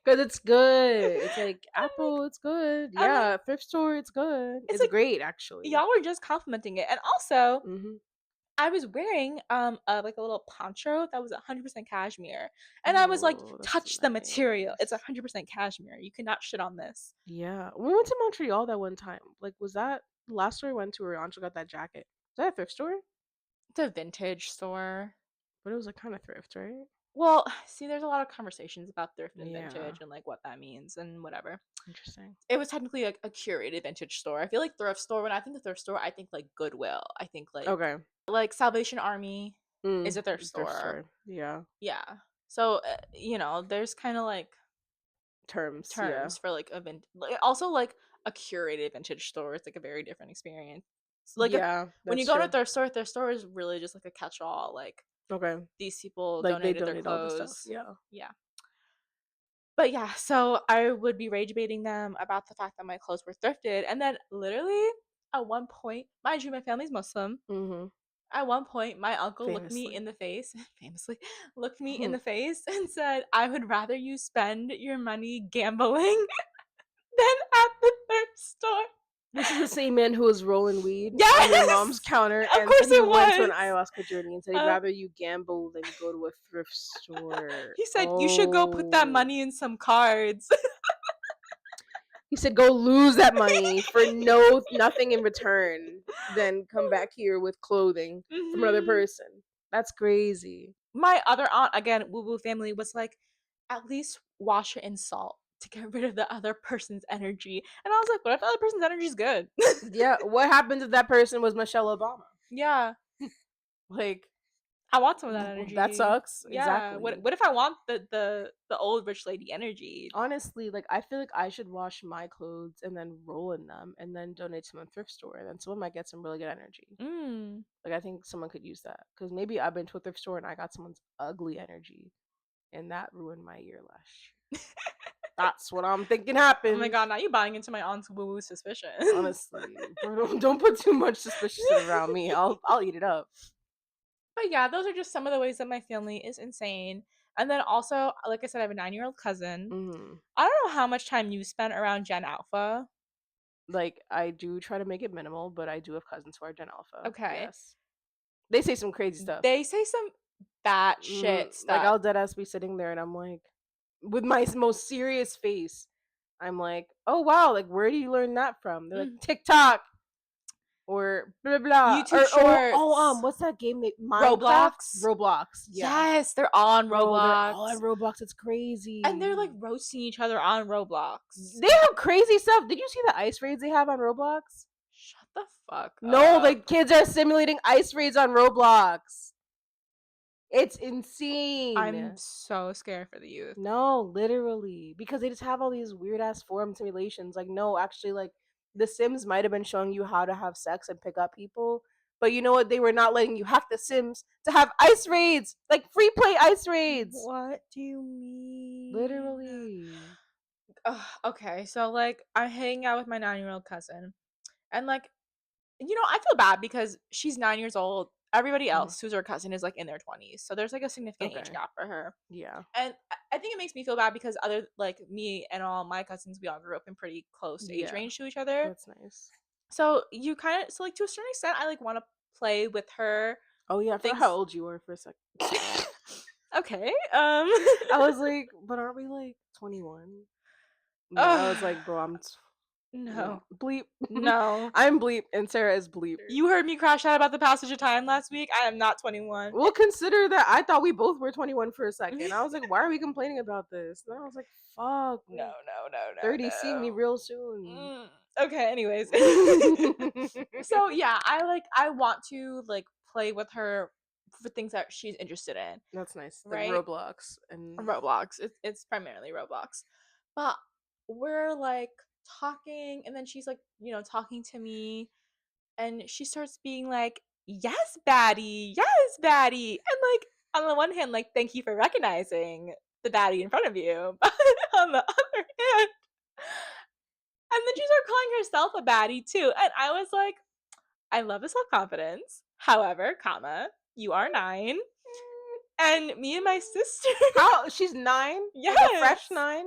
'Cause it's good. It's like, I'm like "Apple, it's good." I'm like, Yeah, thrift store, it's good. it's It's like great, actually. y'all were just complimenting it. And also Mhm. I was wearing like a little poncho that was 100% cashmere. And I was like, Oh, that's touch the material. It's nice. 100% cashmere. You cannot shit on this. Yeah. We went to Montreal that one time. Like, was that the last store we went to where Ancho got that jacket? Was that a thrift store? It's a vintage store. But it was, like, kinda thrift, right? Well, see, there's a lot of conversations about thrift and Yeah. vintage and like what that means and whatever. Interesting. It was technically a curated vintage store. I feel like thrift store. When I think of thrift store, I think like Goodwill. I think Okay. like Salvation Army is Mm, a thrift thrift store. store. Yeah. Yeah. So there's kind of like Terms, yeah. terms for like also like a curated vintage store. It's like a very different experience. So, like Yeah, when you that's go to true. a thrift store is really just like a catch all. Like Okay. these people Like, they donated their donate all the stuff, clothes. yeah. Yeah. But yeah, so I would be rage baiting them about the fact that my clothes were thrifted. And then literally at one point, mind you, my family's Muslim. Mhm. At one point, my uncle looked me Famously. in the face, famously, looked me in the face and said, I would rather you spend your money gambling than at the thrift store. This is the same man who was rolling weed on your mom's Yes! counter Of and course said he it went to an was. ayahuasca journey and said he'd Uh, rather you gamble than go to a thrift store. he said, you should go put that Oh. money in some cards. He said go lose that money for nothing in return, then come back here with clothing from another Mhm. person. That's crazy. My other aunt, again, woo woo family, was like, at least wash it in salt to get rid of the other person's energy. And I was like, what if the other person's energy is good? Yeah, what happens if that person was Michelle Obama? Yeah, Like, I want some of that that energy. sucks. Yeah. What Exactly. what if I want the old rich lady energy? Honestly, like I feel like I should wash my clothes and then roll in them and then donate to a thrift store and then someone might get some really good energy. Mm. Like I think someone could use that because maybe I've been to a thrift store and I got someone's ugly energy and that ruined my year last year. That's what I'm thinking Oh my happened. god, now you buying into my aunt's woo woo suspicions. Honestly, bro, don't put too much suspicious shit around me. I'll eat it up. But yeah, those are just some of the ways that my family is insane. And then also, like I said, I have a 9-year-old cousin. Hmm. I don't know how much time you spent around Gen Alpha. Like I do try to make it minimal, but I do have cousins who are Gen Alpha. Okay. Yes, they say some crazy stuff. They say some batshit Like stuff. I'll dead ass be sitting there and I'm like, with my most serious face, I'm like, oh wow, like where do you learn that from? They're like Mm. TikTok or blah blah YouTube or Shorts, what's that game? They Minecraft, Roblox. Roblox. Yeah, Yes, they're on bro, they're all on Roblox. Roblox. It's And they're like crazy. roasting each other on Roblox. They have crazy stuff. Did you see the ice raids they have on Roblox? Shut the fuck No, the up. kids are simulating ice raids on Roblox. It's I'm insane. so scared for the youth. No, literally, because they just have all these weird ass forum simulations. Like, no, actually, like The Sims might have been showing you how to have sex and pick up people, but you know what? They were not letting you hack The Sims to have ice raids, like free play ice raids. What do you mean? Literally. Ugh, okay, so like I'm hanging out with my 9-year-old cousin, and like I feel bad because she's 9 years old. Everybody Mhm. else who's her cousin is like in their 20s, so there's like a significant age Okay. gap for her. Yeah, And I think it makes me feel bad because other like me and all my cousins, we all grew up in pretty close age yeah, range to each other. that's nice. So like to a certain extent, I like want to play with her Oh yeah, I forgot how things. old you were for a sec. Okay. I was like, but aren't we like 21? No, I was Ugh, like, bro, no, bleep. no. I'm bleep and Sarah is bleep. You heard me crash out about the passage of time last week. I am not 21. Well, consider that I thought we both were 21 for a second. I was like, why are we complaining about this? And I was like, fuck, No, no, no, no, 30 seeing me no. real soon. Mm, okay, anyways. So yeah, I want to like play with her for things that she's interested in, That's nice. Like right? Roblox and Roblox. It's primarily Roblox. But we're like talking and then she's like, talking to me and she starts being like, "Yes, baddie. Yes, baddie." And like on the one hand, like, thank you for recognizing the baddie in front of you. But on the other hand, and then she started calling herself a baddie too. And I was like, I love the self-confidence. However, comma, you are 9. And me and my sister, How she's 9? Like a fresh yes, 9?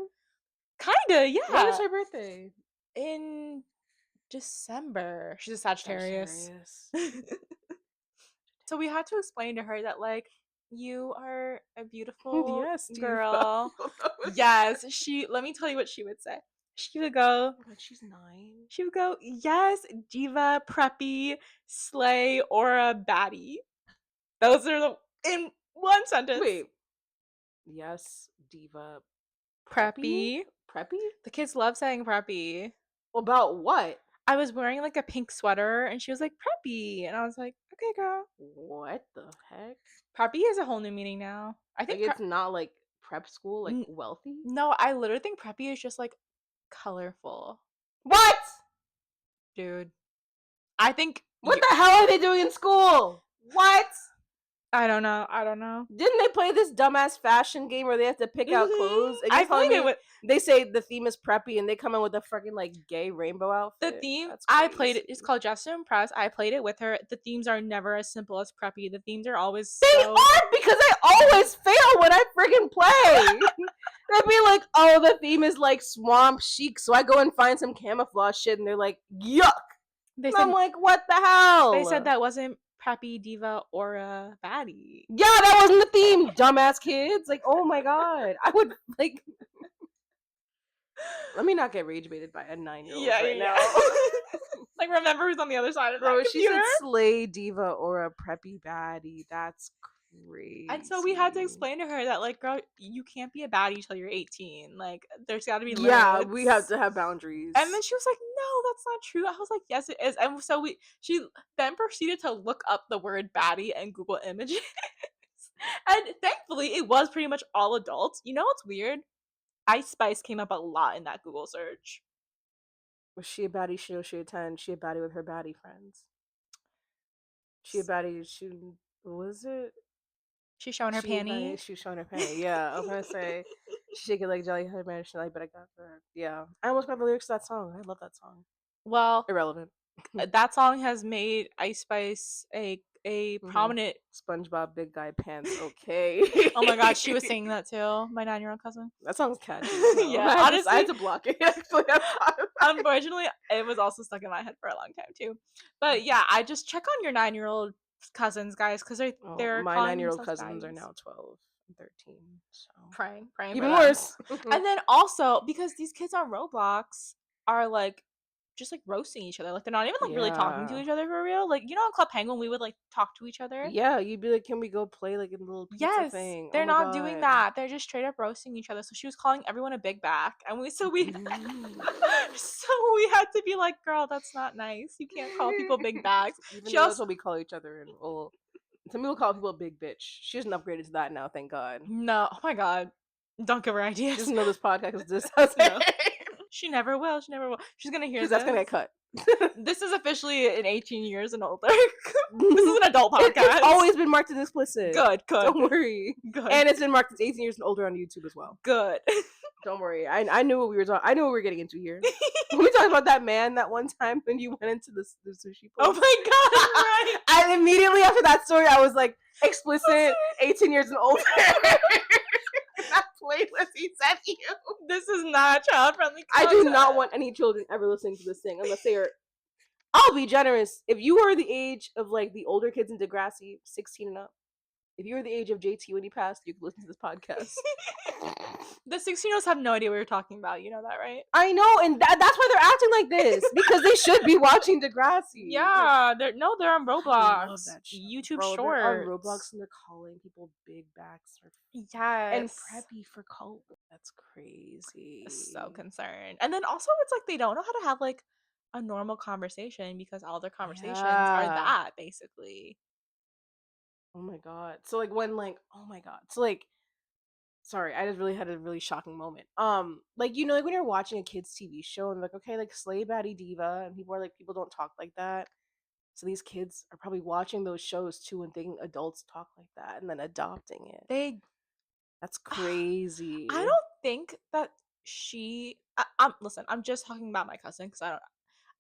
kinda, When is yeah. her birthday? In December. She's a Sagittarius. Sagittarius. So we had to explain to her that, like, you are a beautiful Yes, diva. girl. Yes, let me tell you what she would say. She would go, Oh my god, she's 9? yes, diva, preppy, slay, or a baddie. Those are in one sentence. Wait. Yes, diva. Preppy? Preppy. Preppy? The kids love saying preppy. About what? I was wearing like a pink sweater and she was like, preppy. And I was like, okay, girl. What the heck? Preppy has a whole new meaning now. I Like think, it's not like prep school, like n- wealthy? no, I literally think preppy is just like colorful. What? Dude. I think What the hell are they doing in school? What? I don't know. I don't know. Didn't they play this dumbass fashion game where they have to pick out clothes? And you're I telling played it me with they say the theme is preppy and they come in with a freaking like gay rainbow the outfit? theme. That's I played it. crazy. It's called Just to Impress. I played it with her. The themes are never as simple as preppy. The themes are always They so. are because I always fail when I freaking play. They'd be like, oh, the theme is like swamp chic, so I go and find some camouflage shit, and they're like, yuck. They And I'm said like, what the they said hell? that wasn't preppy diva or a baddie. Yeah, that wasn't the theme, dumbass kids. Like, oh my god. I would, like, let me not get rage baited by a 9-year-old Yeah, right yeah, now. yeah. Like, remember who's on the other side of that Bro, she computer? said slay diva or a preppy baddie. That's And so we had to crazy. explain to her that, like, girl, you can't be a baddie till you're 18. Like, there's got to be Yeah, we have limits. to have And then boundaries. she was like, "No, that's not true." I was like, "Yes, it is." And so she then proceeded to look up the word baddie and Google Images. And thankfully, it was pretty much all adults. You know what's weird? Ice Spice came up a lot in that Google search. Was she a baddie? She a 10. She a baddie with her baddie friends. She a baddie. She what was it? She's showing her She a baddie. panty. She was showing her panty. Yeah, I was gonna say she shake it like jelly. Her man. She like, but I got her. Yeah, I almost got the lyrics to that song. I love that song. Well, Irrelevant. that song has made Ice Spice a Mm-hmm. prominent. SpongeBob Big Guy Pants. Okay. Oh my god, she was singing that too. My 9-year-old cousin. That song's catchy as hell. Yeah, I had honestly, to block it. Actually, I'm sorry. unfortunately, it was also stuck in my head for a long time too. But yeah, I just check on your 9-year-old cousins, guys, because Oh, they're my calling 9-year-old themselves cousins are baddies. now 12 and 13. So Praying for even them. worse. And then also because these kids on Roblox are like just like roasting each other. Like they're not even like really talking to Yeah. each other for real. Like you know in Club Penguin we would like talk to each other. Yeah, you'd be like, can we go play like in the little pizza Yes, thing? Oh they're my not doing god. that. They're just straight up roasting each other. So she was calling everyone a big back, and we so we had to be like, girl, that's not nice. You can't call people big backs. Even She though that's also what we call each other, and well, some people call people a big bitch. She hasn't upgraded to that now, thank God. no, oh my god, don't give her She doesn't ideas. know this podcast is this. I was No, like, she never will. She never will. She's gonna hear because that's gonna this. get cut. This is officially an 18 years and older. This is an adult It's podcast. always been marked as explicit. Good, good, Don't worry. good, And it's been marked as 18 years and older on YouTube as well. good. Don't worry. I knew what we were talking. I knew what we were getting into here. We talked about that man that one time when you went into the sushi Oh place. my god, right. And immediately after that story, I was like, explicit, 18 years and older. That playlist he sent you. This is not child friendly I content. do not want any children ever listening to this thing unless they are. I'll be generous. If you are the age of like the older kids in Degrassi, 16 and up, if you were the age of JT when he passed, you could listen to this podcast. The 16-year-olds have no idea what you're talking about. You know that, right? I know, and that's why they're acting like this because they should be watching Degrassi. Yeah, they're on I love Roblox, that show, YouTube bro. They're on Roblox Shorts. and they're calling people big backs and Yes, preppy for cult. That's so crazy. concerned. And then also, it's like they don't know how to have like a normal conversation because all their conversations are Yeah. that basically. Oh my god. So like when like oh my god. So like sorry, I just really had a really shocking moment. Like you know, like when you're watching a kids TV show and like, okay, like slay baddie diva, and people are like, people don't talk like that. So these kids are probably watching those shows too and thinking adults talk like that and then adopting it. They That's I crazy. don't think that listen, I'm just talking about my cousin because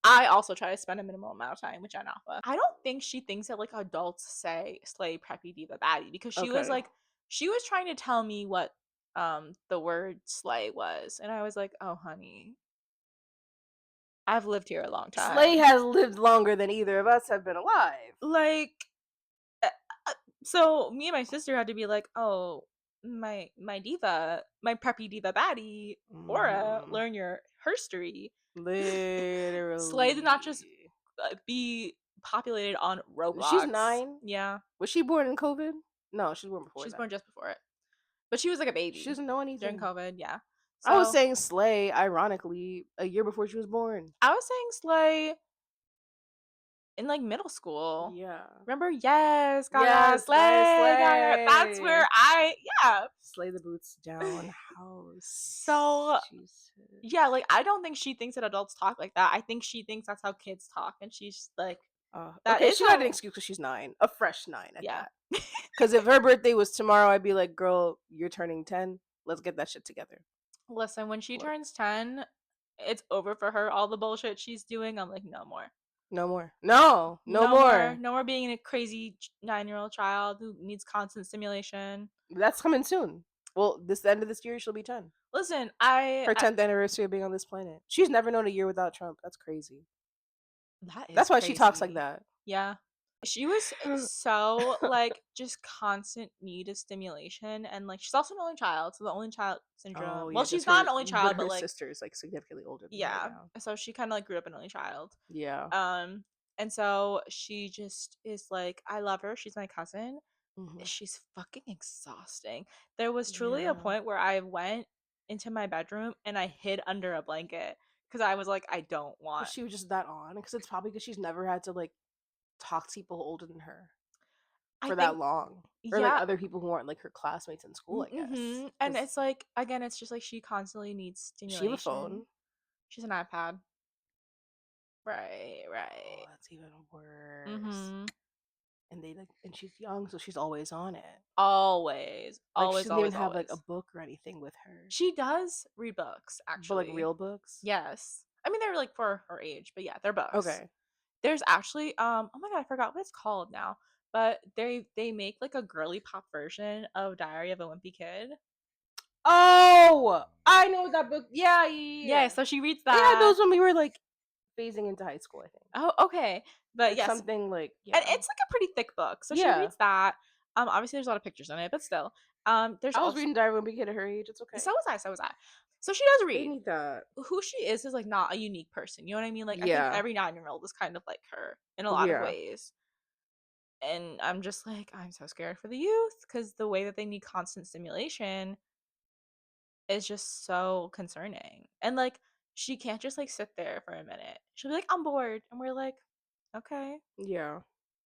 I also try to spend a minimal amount of time with Jen Alpha. I don't think she thinks that like adults say slay preppy diva baddie because Okay. she was trying to tell me what the word slay was, and I was like, oh honey, I've lived here a long Slay time. has lived longer than either of us have been alive. Like uh, so me and my sister had to be like, oh, my diva, my preppy diva baddie, Aura, Hmm. learn your herstory. Slay did not just Literally. be populated on She's Roblox. 9. Yeah, Was she born in COVID? No, she was born before she was that. born just before it, but she was like a She baby doesn't know during anything. COVID. Yeah, I was so saying slay, ironically, a year before she was born. I was saying slay in like middle school. Yeah. Remember? Yes, Gaga, Yes, that is slay, Gaga. That's where slay. yeah. Slay the boots down house. So Jesus. yeah, like I don't think she thinks that adults talk like that. I think she thinks that's how kids talk, and she's like, that Okay, is she got an how. excuse because she's 9. A fresh 9 at Yeah. that. Because if her birthday was tomorrow, I'd be like, girl, you're turning 10. Let's get that shit together. Listen, when she What? turns 10, it's over for her. All the bullshit she's doing, I'm like, no more. No more. No, no No more. more. No more being a crazy 9-year-old child who needs constant stimulation. That's coming soon. Well, the end of this year, she'll be 10. Listen, Her 10th anniversary of being on this planet. She's never known a year without Trump. That's crazy. that is That's why she talks like crazy. that. Yeah. She was so like just constant need of stimulation, and like she's also an only child, so the only child Oh syndrome. Well, yeah, she's because not an her only but child, but her like sister is like significantly older than her yeah. now. So she kind of like grew up an only child. Yeah. Um and so she just is like, I love her. She's my cousin. Hmm. She's fucking exhausting. There was truly a Yeah. point where I went into my bedroom and I hid under a blanket because I was like, I don't Because want. she was just that on. Because it's probably because she's never had to like talk to people older than her I for that think, long, or like yeah. other people who aren't like her classmates in school. I guess And because it's like, again, it's just like she constantly needs she have a stimulation. phone. She's an iPad. Right, Oh, right. that's even worse. Mm-hmm. And they like, and she's young, so she's always on it. Always, Like she always, doesn't even always, have like a always. book or anything with her, She does read books, but like actually. real books. Yes. I mean, they're like for her age, but yeah, they're books. Okay. There's actually oh my god, I forgot what it's called now. But they make like a girly pop version of Diary of a Wimpy Kid. Oh, I know that book. Yeah, yeah, Yeah, yeah. so she reads They had that. those when we were like phasing into high school, I think. Oh, okay. But Like yes, something like and yeah. it's like a pretty thick book. So she Yeah. reads that. Obviously there's a lot of pictures in it, but still. There's I was also reading Diary of a Wimpy Kid at her age. It's so okay. was I, so was I. So she does They read. need that. Who she is like not a unique person. You know what I mean? Like I think Yeah. every 9-year-old is kind of like her in a lot of Yeah. ways. And I'm just like, I'm so scared for the youth because the way that they need constant stimulation is just so concerning. And like, she can't just like sit there for a minute. She'll be like, I'm bored. And we're like, okay, Yeah.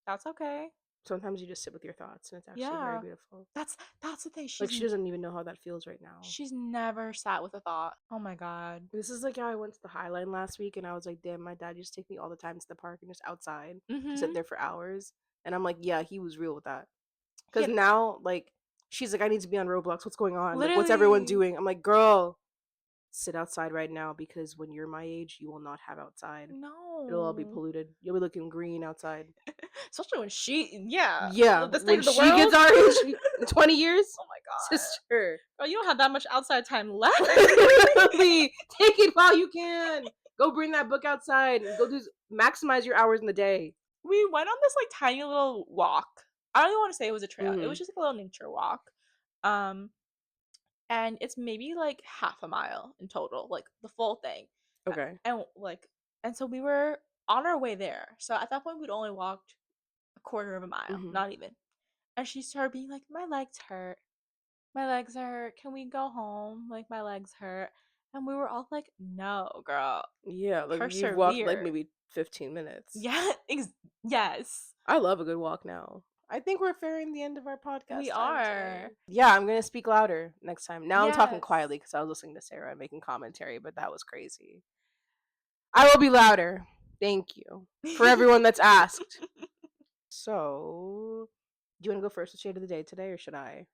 that's okay. Sometimes you just sit with your thoughts, and it's actually very Yeah. beautiful. That's the thing. Like she doesn't even know how that feels right now. She's never sat with a thought. Oh my god. This is like how I went to the High Line last week, and I was like, "Damn, my dad used to take me all the time to the park and just outside to sit Mm-hmm. there for hours." And I'm like, "Yeah, he was real with that." Because Yeah, now, like, she's like, "I need to be on Roblox. What's going on? Like, what's everyone literally. doing?" I'm like, "Girl, sit outside right now because when you're my age, you will not have outside. It'll all be No. polluted. You'll be looking green outside." Especially when yeah, Yeah, the state when of the she gets world. our age in 20 years, Oh my god. sister, Girl, you don't have that much outside time left. literally take it while you can. Go bring that book outside and go do maximize your hours in the day. We went on this like tiny little walk. I don't even want to say it was a trail. It Hmm. was just like a little nature walk. Um, and it's maybe like half a mile in total, like the full thing. Okay. And like, and so we were on our way there. So at that point, we'd only walked a quarter of a mile, Hmm. not even. And she started being like, "My legs hurt. My legs hurt. Can we go home? Like my legs hurt." And we were all like, "No, girl, Yeah, like you've walked like persevere." maybe 15 minutes. Yeah, yes, I love a good walk now. I think we're nearing the end of our we podcast time today. are. Yeah, I'm gonna speak louder next time. Now I'm talking Yes. quietly because I was listening to Sarah and making commentary, but that was crazy. I will be louder. Thank you for everyone that's asked. So, do you want to go first with shade of the day today, or should I?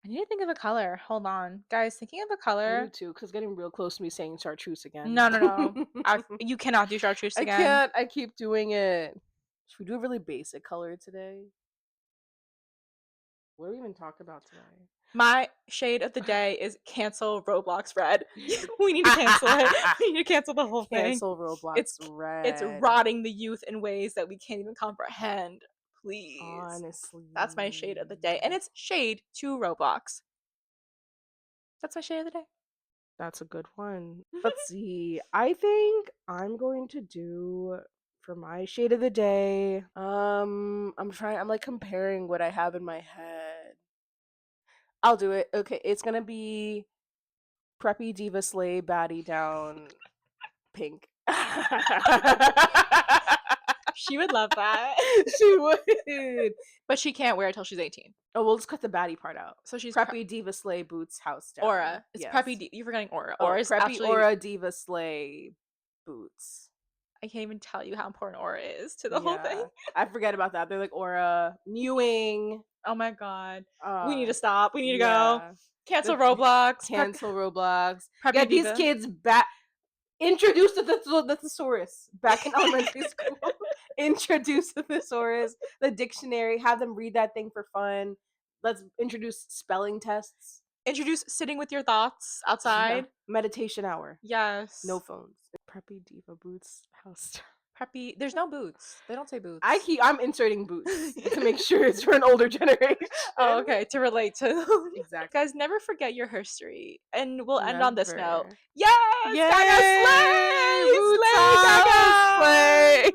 I need to think of a color. Hold on. Guys, thinking of a I do color. too, because getting real close to me saying chartreuse again. No, no, no. You cannot do chartreuse I again. can't. I keep doing it. Should we do a really basic color today? What do we even talk about today? My shade of the day is cancel Roblox Red. We need to cancel it. We need to cancel the whole thing. Cancel Roblox It's it's Red. rotting the youth in ways that we can't even comprehend. Please. Honestly. That's my shade of the day. And it's shade to Roblox. That's my shade of the day. That's a good one. Let's see. I think I'm going to do for my shade of the day. I'm like comparing what I have in my head. I'll do it. Okay, it's gonna be preppy diva slay baddie down pink. She would love that. She would. But she can't wear it till she's 18. Oh, we'll just cut the baddie part out. So she's Preppy diva slay boots house down. Aura. It's Yes. preppy. You're forgetting Aura. Oh, Aura is preppy actually. aura diva slay boots. I can't even tell you how important Aura is to the whole thing. I forget about that. They're like aura mewing. Oh my god. We need to stop. We need to yeah. go. Cancel Roblox. Cancel Roblox. Preppy Get these diva. kids back. Introduce the thesaurus back in elementary school. Introduce the thesaurus, the dictionary. Have them read that thing for fun. Let's introduce spelling tests. Introduce sitting with your thoughts outside. Yeah. Meditation hour. Yes. No phones. Preppy diva boots house. Preppy. There's no boots. They don't say boots. I'm inserting boots to make sure it's for an older generation. Oh, okay. To relate to. Exactly. Guys, never forget your history. And we'll end on this note. Never. Yes! Yay! Gaga slay! Gaga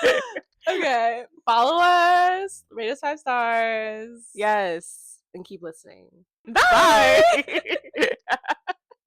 slay! Okay. Follow us. Rate us 5 stars. Yes. And keep listening. Bye! Bye.